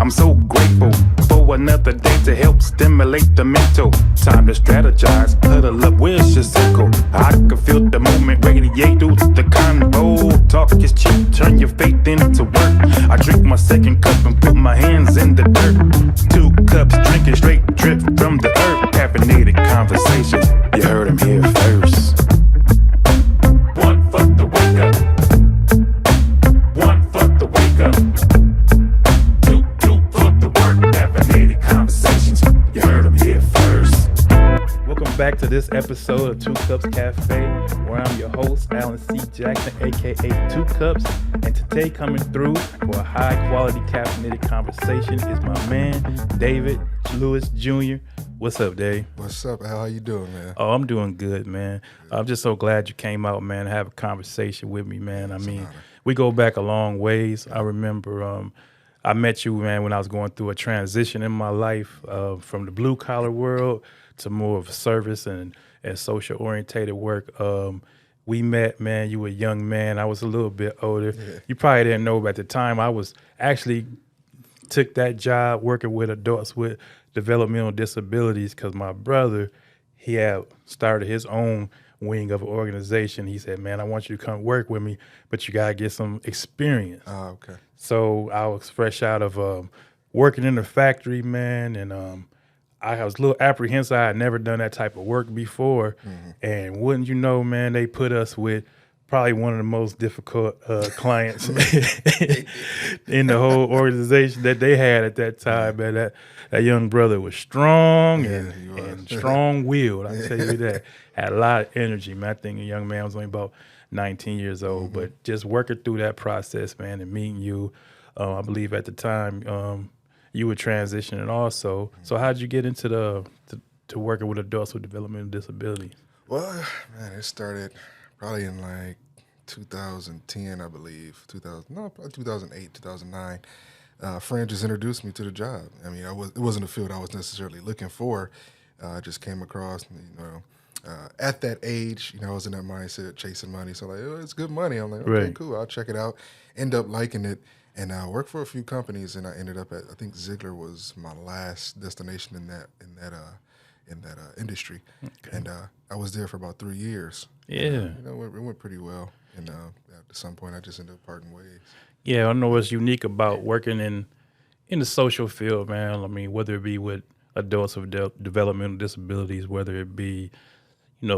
I'm so grateful for another day to help stimulate the mental. Time to strategize, huddle up, where's your circle? I can feel the movement radiate through the convo. Talk is cheap, turn your faith into work. I drink my second cup and put my hands in the dirt. 2 cups, drinking straight drip from the earth. Caffeinated conversations, you heard them here first. One for the wake up. One for the wake up. Two for the work. Caffeinated conversations, you heard them here first. Welcome back to this episode of 2 Cups Cafe, where I'm your host, Alan C. Jackson, aka 2 Cups. And today coming through for a high quality caffeinated conversation is my man, David Lewis Jr. What's up, Dave? What's up, Al? How you doing, man? Oh, I'm doing good, man. I'm just so glad you came out, man, to have a conversation with me, man. I mean, we go back a long ways. I remember I met you, man, when I was going through a transition in my life from the blue collar world to more of service and social orientated work. We met, man. You were a young man. I was a little bit older. Yeah. You probably didn't know, but at the time I was actually took that job working with adults with developmental disabilities because my brother, he had started his own wing of an organization. He said, man, I want you to come work with me, but you got to get some experience. Oh, okay. So I was fresh out of working in the factory, man, and I was a little apprehensive. I had never done that type of work before. Mm-hmm. And wouldn't you know, man, they put us with probably one of the most difficult clients in the whole organization that they had at that time, man. That young brother was strong and strong-willed, I tell you that. Had a lot of energy, man. I think the young man was only about 19 years old, mm-hmm. but just working through that process, man, and meeting you, I believe at the time you were transitioning also. Mm-hmm. So how'd you get into to working with adults with developmental disabilities? Well, man, it started probably in like 2010, I believe. Probably 2008, 2009. A friend just introduced me to the job. I mean, it wasn't a field I was necessarily looking for. I just came across, at that age, I was in that mindset of chasing money. So like, oh, it's good money. I'm like, okay, right. Cool. I'll check it out. End up liking it. And I worked for a few companies, and I ended up at, I think Ziegler was my last destination in that industry. Okay. And I was there for about 3 years. Yeah. It went pretty well. And at some point, I just ended up parting ways. Yeah, I know what's unique about working in the social field, man. I mean, whether it be with adults with developmental disabilities, whether it be,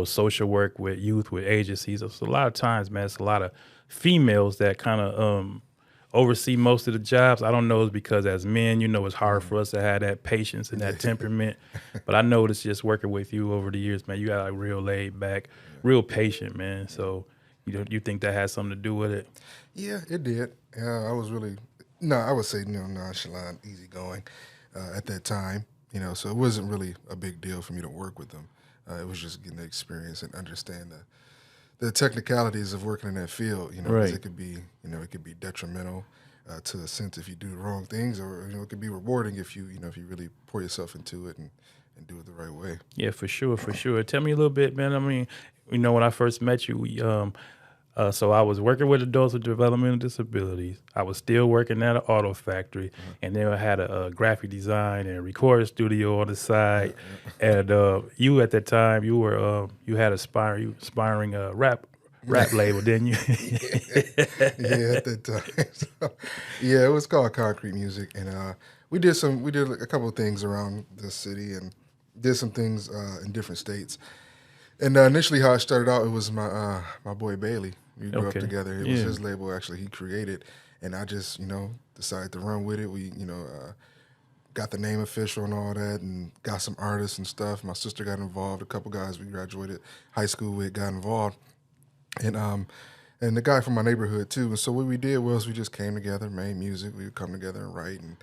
social work with youth, with agencies. It's a lot of times, man, it's a lot of females that kind of oversee most of the jobs. I don't know, it's because as men, it's hard for us to have that patience and that temperament. But I noticed just working with you over the years, man, you got like real laid back, real patient, man. So you think that has something to do with it? Yeah, it did. I was really, I would say nonchalant, easygoing at that time. So it wasn't really a big deal for me to work with them. It was just getting the experience and understand the technicalities of working in that field. Right. It could be, it could be detrimental to a sense if you do the wrong things, or it could be rewarding if you, if you really pour yourself into it and do it the right way. Yeah, for sure. Tell me a little bit, man. I mean, when I first met you, so I was working with adults with developmental disabilities. I was still working at an auto factory, mm-hmm. and then I had a graphic design and recording studio on the side. And you at that time, you had aspiring rap label, didn't you? Yeah, at that time. So, yeah, it was called Concrete Music, and we did a couple of things around the city and did some things in different states. And initially, how it started out, it was my boy Bailey. We grew up together. It was his label, actually, he created. And I just, decided to run with it. We, got the name official and all that, and got some artists and stuff. My sister got involved. A couple guys we graduated high school with got involved. And the guy from my neighborhood, too. And so what we did was we just came together, made music. We would come together and write. And,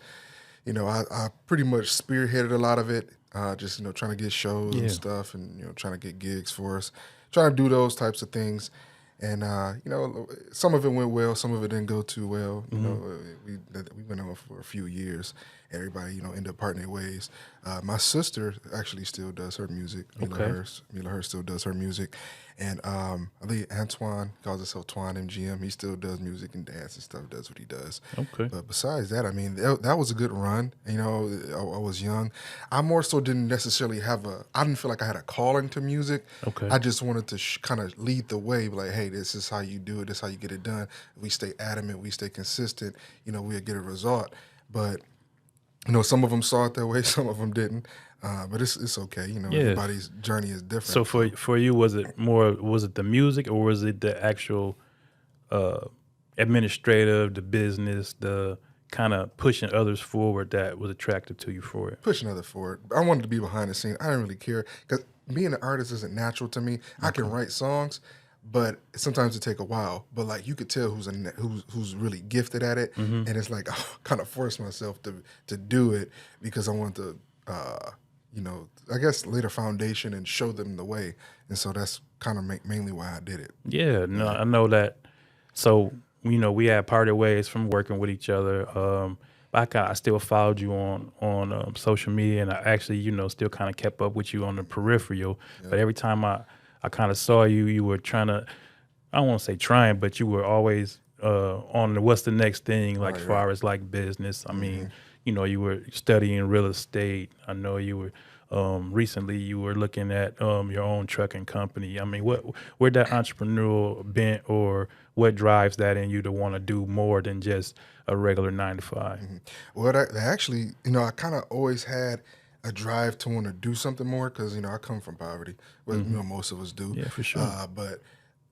I pretty much spearheaded a lot of it. Just, trying to get shows and stuff, and, trying to get gigs for us, trying to do those types of things. And, some of it went well, some of it didn't go too well. Mm-hmm. We went on for a few years. everybody, ended up parting their ways. My sister actually still does her music. Mila Hurst still does her music. And I believe Antoine, calls himself Twan MGM. He still does music and dance and stuff, does what he does. Okay. But besides that, I mean, that was a good run. I was young. I more so didn't necessarily I didn't feel like I had a calling to music. Okay. I just wanted to kind of lead the way, like, hey, this is how you do it. This is how you get it done. If we stay adamant, we stay consistent, we'll get a result. But, some of them saw it that way, some of them didn't. But it's okay. Everybody's journey is different. So for you, was it the music, or was it the actual administrative, the business, the kind of pushing others forward that was attractive to you for it? Pushing others forward. I wanted to be behind the scene. I didn't really care because being an artist isn't natural to me. Okay. I can write songs, but sometimes it take a while. But like you could tell who's really gifted at it, and it's like I kind of force myself to do it because I want to, I guess lay the foundation and show them the way. And so that's kind of mainly why I did it. Yeah, no, I know that. So we had parted ways from working with each other. I still followed you on social media, and I actually, still kind of kept up with you on the peripheral. Yeah. But every time I kind of saw you, you were trying to, I don't want to say trying, but you were always on the what's the next thing, like far as like business. I mean, you were studying real estate. I know you were. Recently, you were looking at your own trucking company. I mean, where that entrepreneurial bent, or what drives that in you to want to do more than just a regular 9 to 5? Mm-hmm. Well, actually, I kind of always had a drive to want to do something more because, I come from poverty. Well, most of us do. Yeah, for sure. But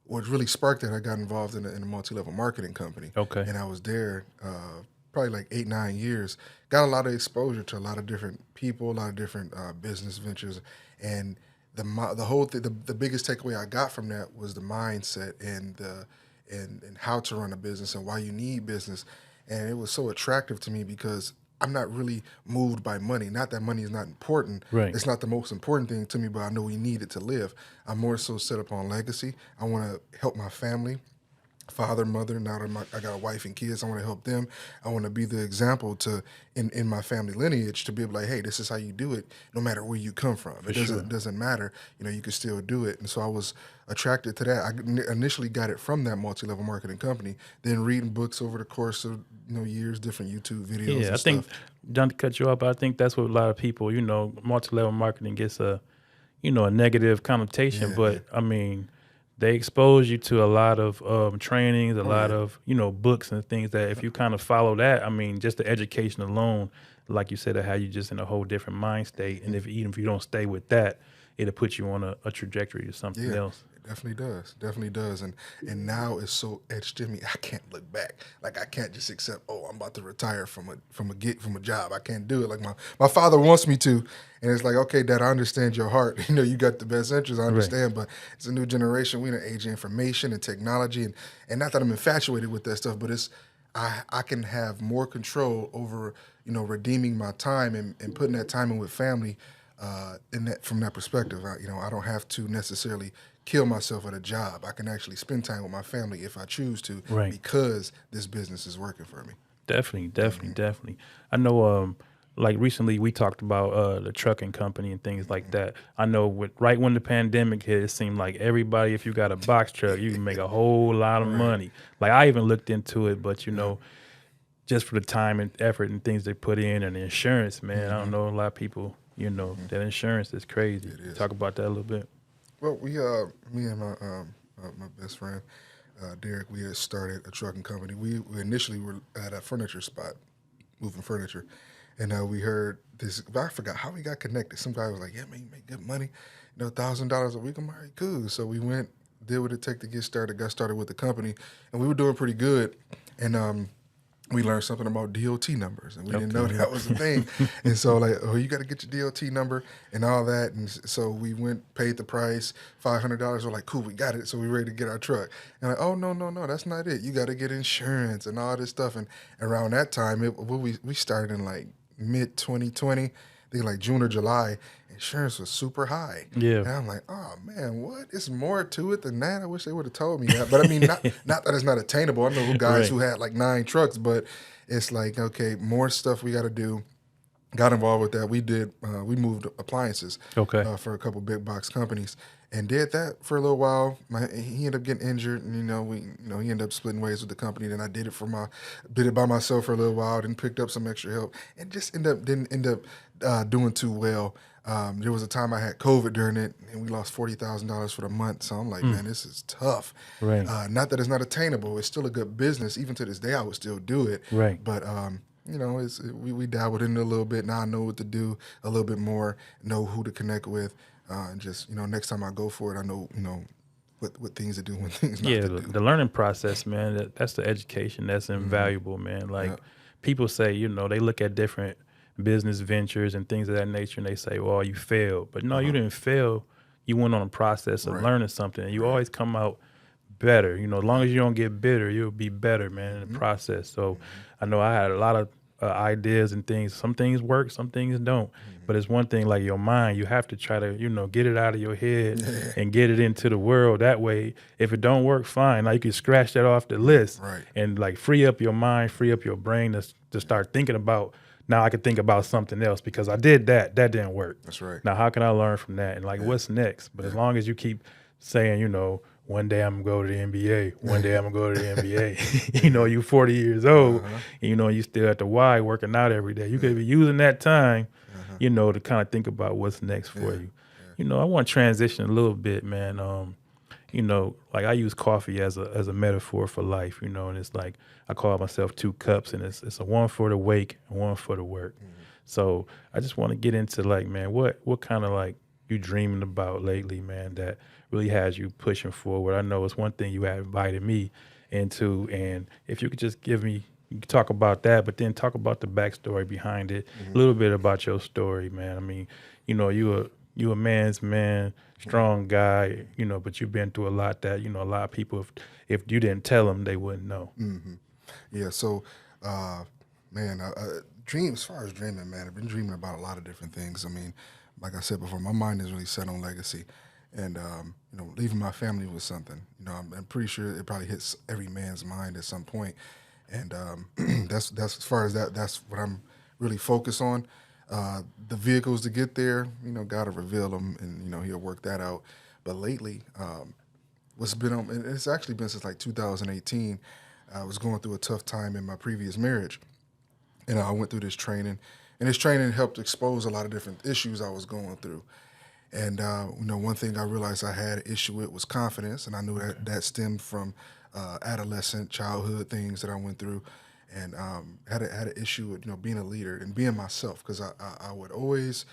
what really sparked that, I got involved in a multi-level marketing company. Okay. And I was there probably like 8-9 years. Got a lot of exposure to a lot of different people, a lot of different business ventures, and the whole thing. The biggest takeaway I got from that was the mindset and how to run a business and why you need business. And it was so attractive to me because I'm not really moved by money. Not that money is not important. Right. It's not the most important thing to me, but I know we need it to live. I'm more so set up on legacy. I want to help my family. Father, mother, now that I got a wife and kids, I want to help them. I want to be the example in my family lineage to be like, hey, this is how you do it, no matter where you come from. It doesn't matter. You can still do it. And so I was attracted to that. I initially got it from that multi-level marketing company, then reading books over the course of years, different YouTube videos. Yeah, I think, not to cut you off, I think that's what a lot of people, multi-level marketing gets a negative connotation, but I mean, they expose you to a lot of trainings, a lot of, books and things that if you kind of follow that, I mean, just the education alone, like you said, how you just in a whole different mind state. And even if you don't stay with that, it'll put you on a trajectory to something else. It definitely does. And now it's so etched in me, I can't look back. Like I can't just accept, I'm about to retire from a job. I can't do it. Like my father wants me to, and it's like, okay, Dad, I understand your heart. You got the best interest, I understand, but it's a new generation. We're in an age of information and technology, and not that I'm infatuated with that stuff, but it's I can have more control over, redeeming my time and putting that time in with family from that perspective. I don't have to necessarily kill myself at a job. I can actually spend time with my family if I choose to, because this business is working for me. Definitely. I know, like recently we talked about the trucking company and things like that. I know right when the pandemic hit, it seemed like everybody, if you got a box truck, you can make a whole lot of money. Like I even looked into it, but just for the time and effort and things they put in and the insurance, man, I don't know, a lot of people, that insurance is crazy. It is. Talk about that a little bit. Well, me and my best friend, Derek, we had started a trucking company. We initially were at a furniture spot, moving furniture, and we heard this. I forgot how we got connected. Some guy was like, "Yeah, man, you make good money, $1,000 a week." I'm like, "Cool." So we went, did what it take to get started. Got started with the company, and we were doing pretty good. And we learned something about DOT numbers, and we didn't know that was a thing. And so you got to get your DOT number and all that. And so we went, paid the price, $500. We're like, cool, we got it. So we ready to get our truck. And like, oh, no, that's not it. You got to get insurance and all this stuff. And around that time, we started in like mid 2020, I think like June or July. Insurance was super high. Yeah. And I'm like, oh man, what? It's more to it than that. I wish they would have told me that. But I mean, not that it's not attainable. I know guys who had like 9 trucks, but it's like, okay, more stuff we got to do. got involved with that. We moved appliances Okay. for a couple big box companies and did that for a little while. He ended up getting injured, and he ended up splitting ways with the company. Then I did it by myself for a little while, then picked up some extra help, and just didn't end up doing too well. There was a time I had COVID during it, and we lost $40,000 for the month. So I'm like, man, this is tough. Right. Not that it's not attainable; it's still a good business. Even to this day, I would still do it. Right. But we dabbled in it a little bit. Now I know what to do a little bit more, know who to connect with, and just next time I go for it, I know what things to do, when things not to do. The learning process, man. That's the education. That's invaluable, man. Like people say, they look at different business ventures and things of that nature, and they say, "Well, you failed," but no, you didn't fail. You went on a process of learning something, and you always come out better. As long as you don't get bitter, you'll be better, man, in the process. So I know I had a lot of ideas and things. Some things work, some things don't. But it's one thing, like your mind, you have to try to, get it out of your head and get it into the world. That way, if it don't work, fine. Like you can scratch that off the list and like free up your mind, free up your brain to start thinking about, now I can think about something else because I did that. That didn't work. That's right. Now, how can I learn from that? And like, what's next? But as long as you keep saying, one day I'm going to go to the NBA. One day I'm going to go to the NBA. You 40 years old, and, you still at the Y working out every day. You could be using that time, to kind of think about what's next for you. I want to transition a little bit, man. Like I use coffee as a metaphor for life, and it's like I call myself 2 cups, and it's a one for the wake and one for the work. So I just want to get into like, man, what kind of like you dreaming about lately, man, that really has you pushing forward? I know it's one thing you have invited me into, and if you could just you could talk about that, but then talk about the backstory behind it, a little bit about your story, man. I mean, you a man's man, strong guy, but you've been through a lot that, a lot of people, if you didn't tell them, they wouldn't know. Yeah. So, man, as far as dreaming, man, I've been dreaming about a lot of different things. I mean, like I said before, my mind is really set on legacy, and leaving my family was something. I'm pretty sure it probably hits every man's mind at some point, and that's as far as that. That's what I'm really focused on. The vehicles to get there, God will reveal them, and He'll work that out. But lately, what's been on, and it's actually been since like 2018. I was going through a tough time in my previous marriage, and I went through this training. And this training helped expose a lot of different issues I was going through. And, one thing I realized I had an issue with was confidence. And I knew that stemmed from adolescent, childhood things that I went through. And had an issue with, being a leader and being myself. Because I would always,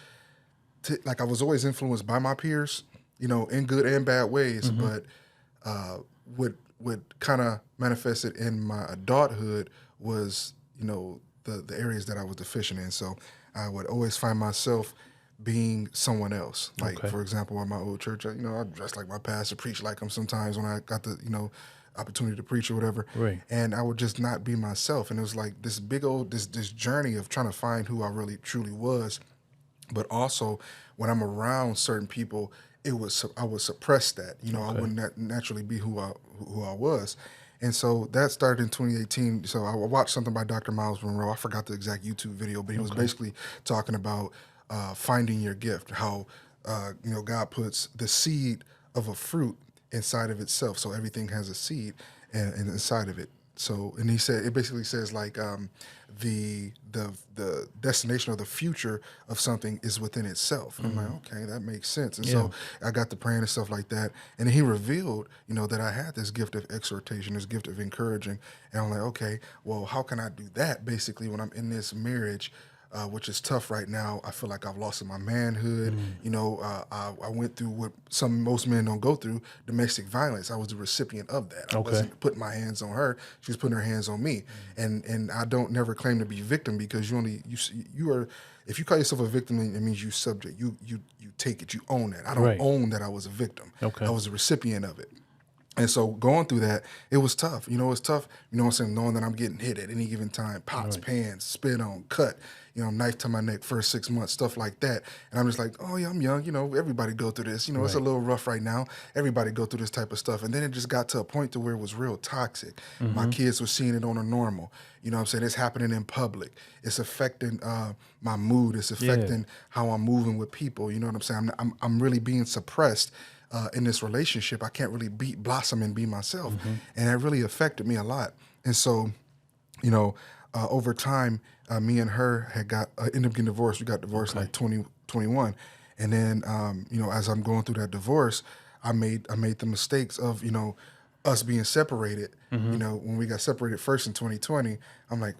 I was always influenced by my peers, in good and bad ways. But what kind of manifested in my adulthood was, the areas that I was deficient in. So I would always find myself being someone else. Like, for example, in my old church, I dressed like my pastor, preached like him sometimes when I got the, opportunity to preach or whatever. Right. And I would just not be myself. And it was like this big old, this journey of trying to find who I really truly was. But also when I'm around certain people, I would suppress that. I wouldn't naturally be who I was. And so that started in 2018. So I watched something by Dr. Miles Monroe. I forgot the exact YouTube video, but he was basically talking about finding your gift, how, God puts the seed of a fruit inside of itself. So everything has a seed and inside of it. So, and he said, it basically says like the destination or the future of something is within itself. And I'm like, okay, that makes sense. And so I got to praying and stuff like that. And he revealed, that I had this gift of exhortation, this gift of encouraging. And I'm like, okay, well, how can I do that basically when I'm in this marriage, which is tough right now? I feel like I've lost my manhood. I went through what most men don't go through, domestic violence. I was the recipient of that. I wasn't putting my hands on her. She was putting her hands on me. And I don't never claim to be victim, because you are, if you call yourself a victim, it means you subject. You take it. You own it. I don't own that I was a victim. I was a recipient of it. And so going through that, it was tough. You know, it was tough, you know what I'm saying, knowing that I'm getting hit at any given time, pots, pans, spit on, cut, you know, knife to my neck first 6 months, stuff like that. And I'm just like, oh yeah, I'm young, you know, everybody go through this. You know, it's a little rough right now. Everybody go through this type of stuff. And then it just got to a point to where it was real toxic. My kids were seeing it on a normal. You know what I'm saying? It's happening in public. It's affecting my mood. It's affecting how I'm moving with people. You know what I'm saying? I'm really being suppressed in this relationship. I can't really blossom and be myself. And that really affected me a lot. And so, you know, over time, me and her had ended up getting divorced. We got divorced in like 2021. And then, you know, as I'm going through that divorce, I made the mistakes of, you know, us being separated. You know, when we got separated first in 2020, I'm like,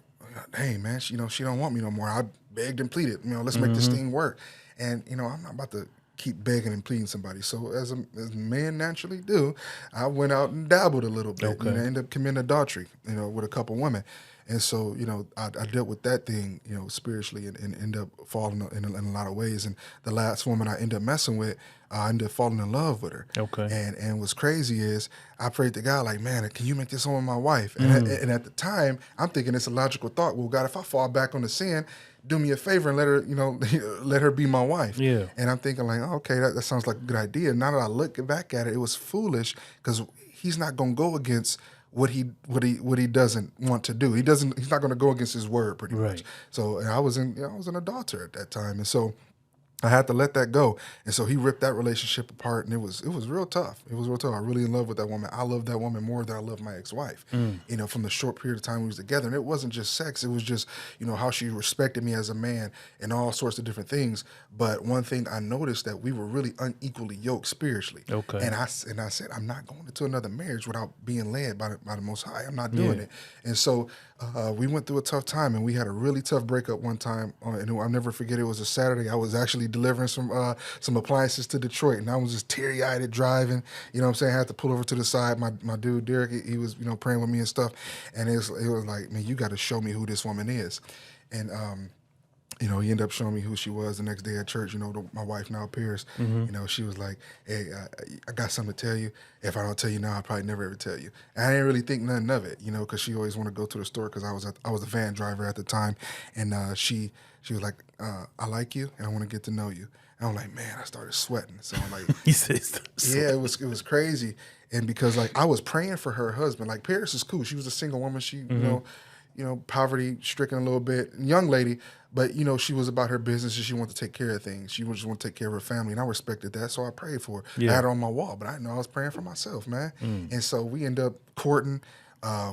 dang, man, she don't want me no more. I begged and pleaded, you know, let's make this thing work. And, you know, I'm not about to keep begging and pleading somebody. So as men naturally do, I went out and dabbled a little bit and ended up committing adultery, you know, with a couple women. And so, you know, I dealt with that thing, you know, spiritually and ended up falling in a lot of ways. And the last woman I ended up messing with, I ended up falling in love with her. And what's crazy is I prayed to God, like, man, can you make this woman my wife? And at the time, I'm thinking it's a logical thought. Well, God, if I fall back on the sin, do me a favor and let her, you know, let her be my wife. Yeah. And I'm thinking like, oh, okay, that sounds like a good idea. Now that I look back at it, it was foolish because he's not going to go against what he doesn't want to do. He's not going to go against his word pretty much. So and I was an adulterer at that time. And so I had to let that go. And so he ripped that relationship apart, and it was real tough. It was real tough. I really in love with that woman. I love that woman more than I love my ex-wife, you know, from the short period of time we was together. And it wasn't just sex. It was just, you know, how she respected me as a man and all sorts of different things. But one thing I noticed that we were really unequally yoked spiritually. And I said, I'm not going into another marriage without being led by the Most High. I'm not doing it. And so we went through a tough time, and we had a really tough breakup one time. And I'll never forget, it was a Saturday. I was actually delivering some appliances to Detroit, and I was just teary-eyed driving. You know what I'm saying? I had to pull over to the side. My dude, Derek, he was, you know, praying with me and stuff. And it was like, man, you got to show me who this woman is. And, you know, he ended up showing me who she was the next day at church. You know, my wife now, Pierce, you know, she was like, hey, I got something to tell you. If I don't tell you now, I'll probably never ever tell you. And I didn't really think nothing of it, you know, because she always wanted to go to the store because I was a van driver at the time. And she was like, I like you and I want to get to know you. And I'm like, man, I started sweating. So I'm like, He says, yeah, it was crazy. And because like I was praying for her husband. Like Paris is cool. She was a single woman. She, you know, poverty stricken a little bit, young lady, but you know, she was about her business and she wanted to take care of things. She just wanted to take care of her family, and I respected that, so I prayed for her. I had her on my wall, but I know I was praying for myself, man. And so we ended up courting.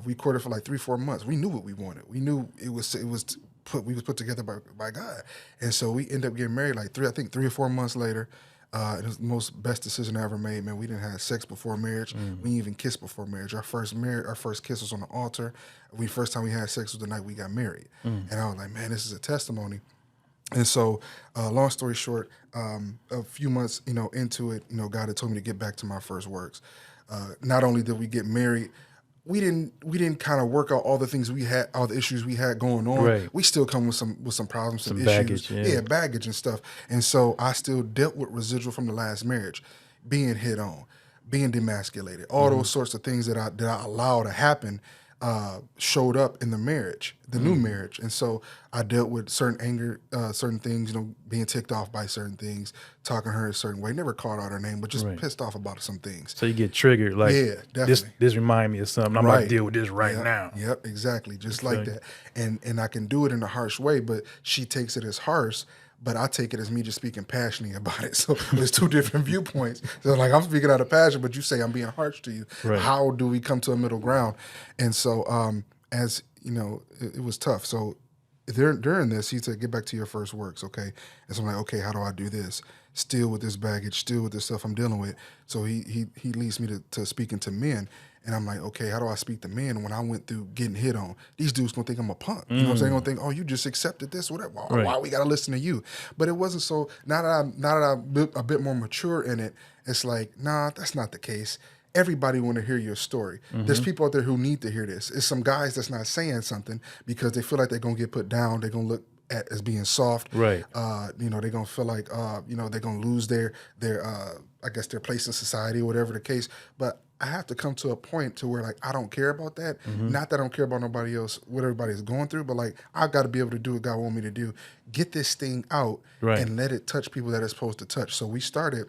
We courted for like 3-4 months. We knew what we wanted. We knew we was put together by God, and so we ended up getting married like 3 or 4 months later. It was the most best decision I ever made, man. We didn't have sex before marriage. We didn't even kiss before marriage. Our first kiss was on the altar. First time we had sex was the night we got married. And I was like, man, this is a testimony. And so, long story short, a few months, you know, into it, you know, God had told me to get back to my first works. Not only did we get married, we didn't kind of work out all the things we had, all the issues we had going on. Right. We still come with some problems, some issues, baggage, baggage and stuff. And so I still dealt with residual from the last marriage, being hit on, being demasculated, all those sorts of things that I allowed to happen. Showed up in the marriage, the new marriage. And so I dealt with certain anger, certain things, you know, being ticked off by certain things, talking to her a certain way, never called out her name, but just pissed off about some things. So you get triggered, like, yeah, definitely. This remind me of something. I'm about to deal with this now. Yep, exactly. Just like that. And I can do it in a harsh way, but she takes it as harsh. But I take it as me just speaking passionately about it. So there's two different viewpoints. So like I'm speaking out of passion, but you say I'm being harsh to you. Right. How do we come to a middle ground? And so as you know, it was tough. So during this, he said, get back to your first works, okay? And so I'm like, okay, how do I do this? Still with this baggage, still with this stuff I'm dealing with. So he leads me to speaking to men. And I'm like, okay, how do I speak to men when I went through getting hit on? These dudes gonna think I'm a punk. You know what I'm saying? They're gonna think, oh, you just accepted this, whatever. Why we gotta listen to you? But it wasn't so. Now that I'm a bit more mature in it, it's like, nah, that's not the case. Everybody want to hear your story. There's people out there who need to hear this. It's some guys that's not saying something because they feel like they're gonna get put down. They're gonna look at as being soft. Right. You know, they're gonna feel like you know, they're gonna lose their I guess their place in society or whatever the case. But I have to come to a point to where like I don't care about that. Mm-hmm. Not that I don't care about nobody else, what everybody's going through, but like I got to be able to do what God want me to do. Get this thing out Right. and let it touch people that it's supposed to touch. So we started.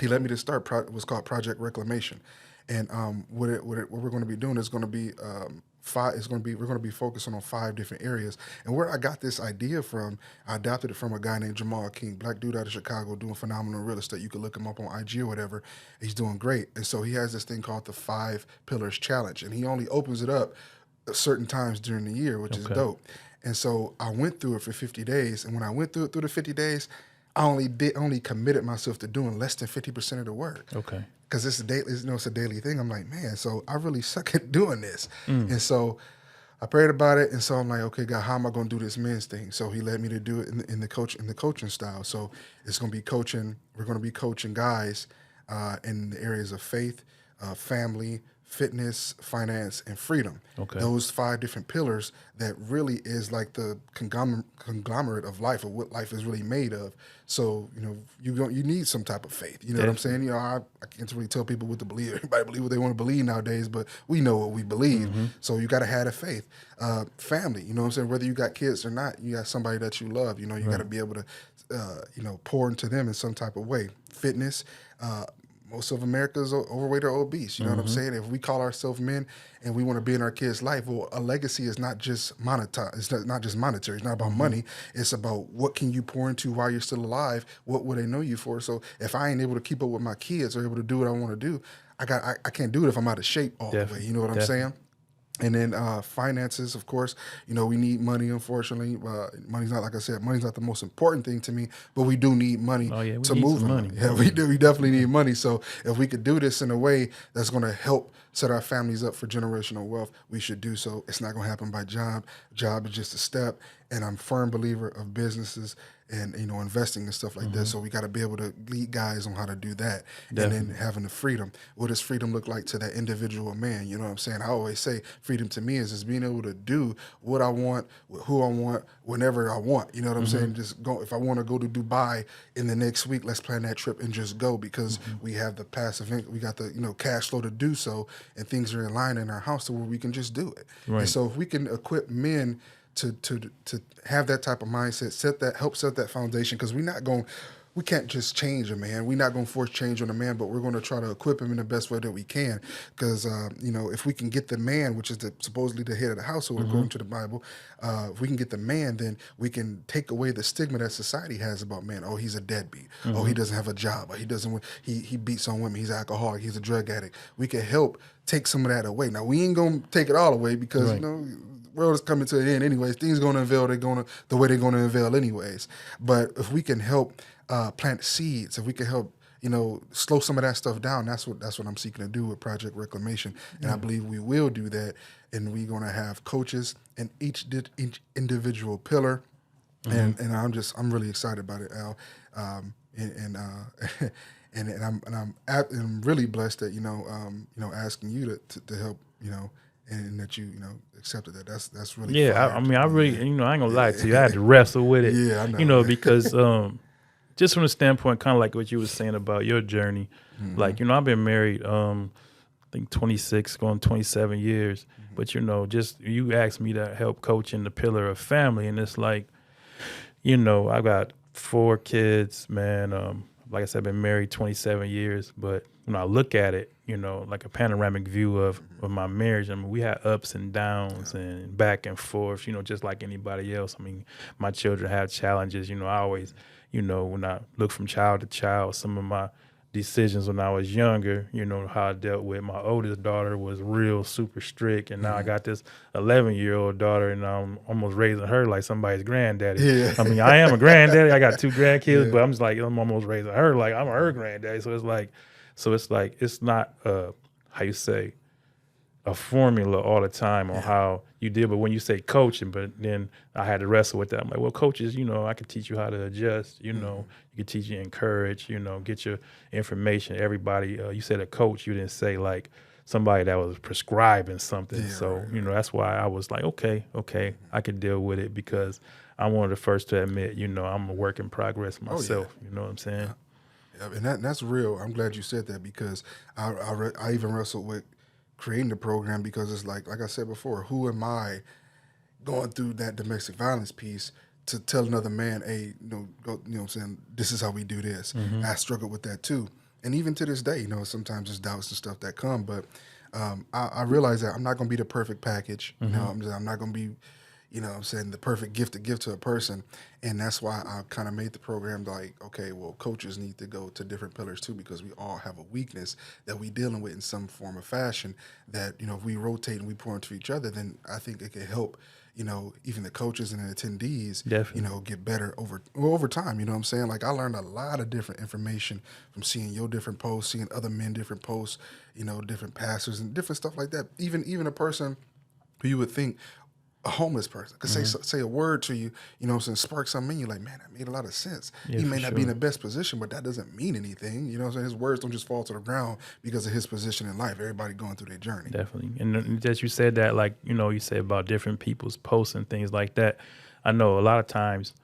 He let me to start. Was called Project Reclamation, and what we're going to be doing is going to be five. It's going to be we're going to be focusing on 5 different areas. And where I got this idea from, I adopted it from a guy named Jamal King, black dude out of Chicago, doing phenomenal real estate. You can look him up on IG or whatever. He's doing great. And so he has this thing called the 5 Pillars Challenge, and he only opens it up at certain times during the year, which is dope. And so I went through it for 50 days, and when I went through the 50 days. I only committed myself to doing less than 50% of the work. Okay. Because it's a daily, it's a daily thing. I'm like, man, so I really suck at doing this. And so I prayed about it, and so I'm like, okay, God, how am I going to do this men's thing? So He led me to do it in the coaching style. So it's going to be coaching. We're going to be coaching guys in the areas of faith, family, fitness, finance, and freedom. Okay. Those 5 different pillars that really is like the conglomerate of life, of what life is really made of. So, you need some type of faith. You know what I'm saying? I can't really tell people what to believe. Everybody believe what they want to believe nowadays, but we know what we believe. So you got to have a faith. Family, you know what I'm saying? Whether you got kids or not, you got somebody that you love. You got to be able to, pour into them in some type of way. Fitness, most of America's overweight or obese. You know what I'm saying? If we call ourselves men and we want to be in our kids' life, well, a legacy is not just monetary. It's not just monetary. It's not about money. It's about what can you pour into while you're still alive? What will they know you for? So if I ain't able to keep up with my kids or able to do what I want to do, I can't do it if I'm out of shape all the way. You know what I'm saying? And then finances, of course, we need money, unfortunately. Money's not, like I said, money's not the most important thing to me, but we do need money to move money. Yeah, we do. We definitely need money. So if we could do this in a way that's going to help set our families up for generational wealth, we should do so. It's not going to happen by job. Job is just a step. And I'm a firm believer of businesses and, investing and stuff like that. So we got to be able to lead guys on how to do that. Definitely. And then having the freedom. What does freedom look like to that individual man? You know what I'm saying? I always say freedom to me is just being able to do what I want, who I want, whenever I want. You know what I'm saying? Just go. If I want to go to Dubai in the next week, let's plan that trip and just go because we have the passive income, we got the cash flow to do so, and things are in line in our house to where we can just do it. Right. And so if we can equip men to have that type of mindset, help set that foundation, because we can't just change a man. We're not going to force change on a man, but we're going to try to equip him in the best way that we can. Because, if we can get the man, which is supposedly the head of the household, according to the Bible, if we can get the man, then we can take away the stigma that society has about man. Oh, he's a deadbeat. Oh, he doesn't have a job. Or he beats on women. He's an alcoholic. He's a drug addict. We can help take some of that away. Now, we ain't going to take it all away because, world is coming to an end anyways. Things going to unveil the way they're going to unveil anyways. But if we can help plant seeds, if we can help, slow some of that stuff down, that's what I'm seeking to do with Project Reclamation. And I believe we will do that. And we're going to have coaches in each individual pillar. And I'm really excited about it, Al. I'm really blessed that asking you to help, and that you accepted that. That's really I really, I ain't gonna lie to you, I had to wrestle with it. Yeah, I know. Because just from the standpoint, kind of like what you were saying about your journey, like I've been married, I think 26, going 27 years, but just you asked me to help coach in the pillar of family, and it's like, I got 4 kids, man. Like I said, I've been married 27 years, but when I look at it, like a panoramic view of my marriage, we had ups and downs and back and forth, just like anybody else. My children have challenges. I always, when I look from child to child, some of my decisions when I was younger, how I dealt with my oldest daughter was real super strict. And now I got this 11-year-old daughter, and I'm almost raising her like somebody's granddaddy. Yeah. I am a granddaddy. I got 2 grandkids, but I'm just like, I'm almost raising her like I'm her granddaddy. So it's like, it's not, how you say, a formula all the time on how you deal. But when you say coaching, but then I had to wrestle with that. I'm like, well, coaches, I can teach you how to adjust, you can teach you encourage, get your information. Everybody, you said a coach, you didn't say like somebody that was prescribing something. Yeah, so, that's why I was like, okay, I could deal with it, because I'm one of the first to admit, I'm a work in progress myself. You know what I'm saying? Yeah, and that's real. I'm glad you said that because I even wrestled with creating the program because it's like I said before, who am I going through that domestic violence piece to tell another man, hey, go, what I'm saying, this is how we do this. I struggle with that too. And even to this day, sometimes there's doubts and stuff that come, but I realize that I'm not going to be the perfect package. I'm not going to be, what I'm saying, the perfect gift to give to a person. And that's why I kind of made the program like, okay, well, coaches need to go to different pillars too, because we all have a weakness that we dealing with in some form or fashion that, if we rotate and we pour into each other, then I think it can help, even the coaches and the attendees, Definitely. get better over time. You know what I'm saying? Like I learned a lot of different information from seeing your different posts, seeing other men different posts, different pastors and different stuff like that. Even a person who you would think a homeless person could say a word to you, what I'm saying, spark something in you, like, man, that made a lot of sense. Yeah, He for may not be in sure. the best position, but that doesn't mean anything. You know what I'm saying? His words don't just fall to the ground because of his position in life. Everybody going through their journey. Definitely. And just you said that, like, you said about different people's posts and things like that. I know a lot of times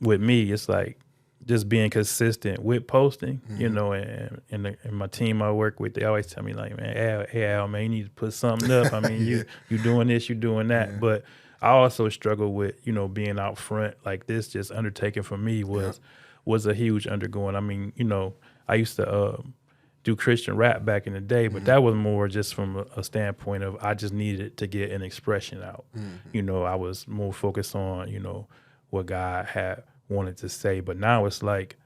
with me, it's like just being consistent with posting, and my team I work with, they always tell me like, man, Al, man, you need to put something up. I mean, you doing this, you doing that. But I also struggle with, being out front. Like this just undertaking for me was a huge undergoing. I mean, I used to do Christian rap back in the day, but that was more just from a standpoint of I just needed to get an expression out. I was more focused on, what God had wanted to say. But now it's like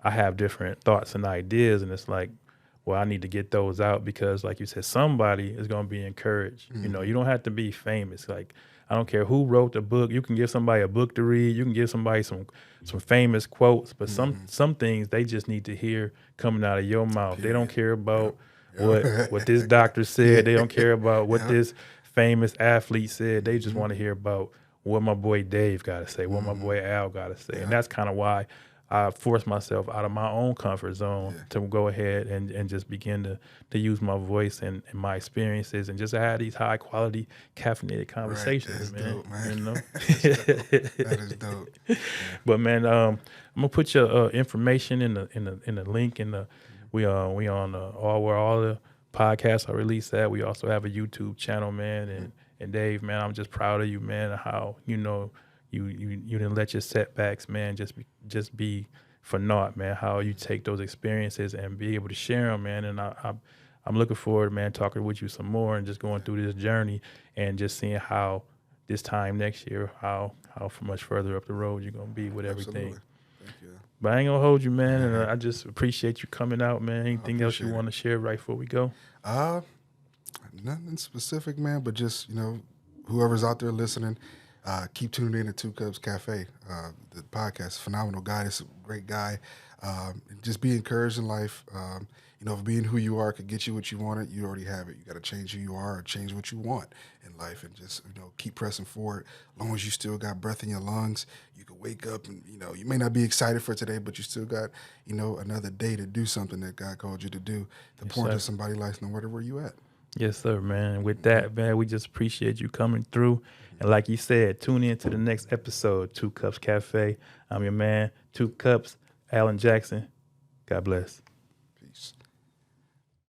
I have different thoughts and ideas, and it's like, well, I need to get those out because, like you said, somebody is going to be encouraged. You don't have to be famous. Like, I don't care who wrote the book. You can give somebody a book to read. You can give somebody some famous quotes, but some things they just need to hear coming out of your mouth. They don't care about what this doctor said. They don't care about what this famous athlete said. They just want to hear about what my boy Dave got to say, what my boy Al got to say. And that's kind of why I forced myself out of my own comfort zone to go ahead and just begin to use my voice and my experiences and just have these high quality caffeinated conversations, That's man. dope, man. That is dope. But man, I'm gonna put your information in the link in the we on all the podcasts I release at. We also have a YouTube channel, man, and Dave, man, I'm just proud of you, man, and how you didn't let your setbacks, man, just be for naught, man. How you take those experiences and be able to share them, man. And I'm looking forward, man, talking with you some more and just going through this journey and just seeing how this time next year, how much further up the road you're gonna be with everything. Absolutely. Thank you. But I ain't gonna hold you, man, and I just appreciate you coming out, man. Anything else you appreciate want to share right before we go? Nothing specific, man, but just, whoever's out there listening, keep tuning in to Two Cups Cafe. The podcast, phenomenal guy. It's a great guy. Just be encouraged in life. If being who you are could get you what you wanted, you already have it. You got to change who you are or change what you want in life and just, keep pressing forward. As long as you still got breath in your lungs, you can wake up and, you may not be excited for today, but you still got, another day to do something that God called you to do, to pour into somebody's life, no matter where you at. Yes, sir, man. With that, man, we just appreciate you coming through. And like you said, tune in to the next episode, Two Cups Cafe. I'm your man, Two Cups, Alan Jackson. God bless. Peace.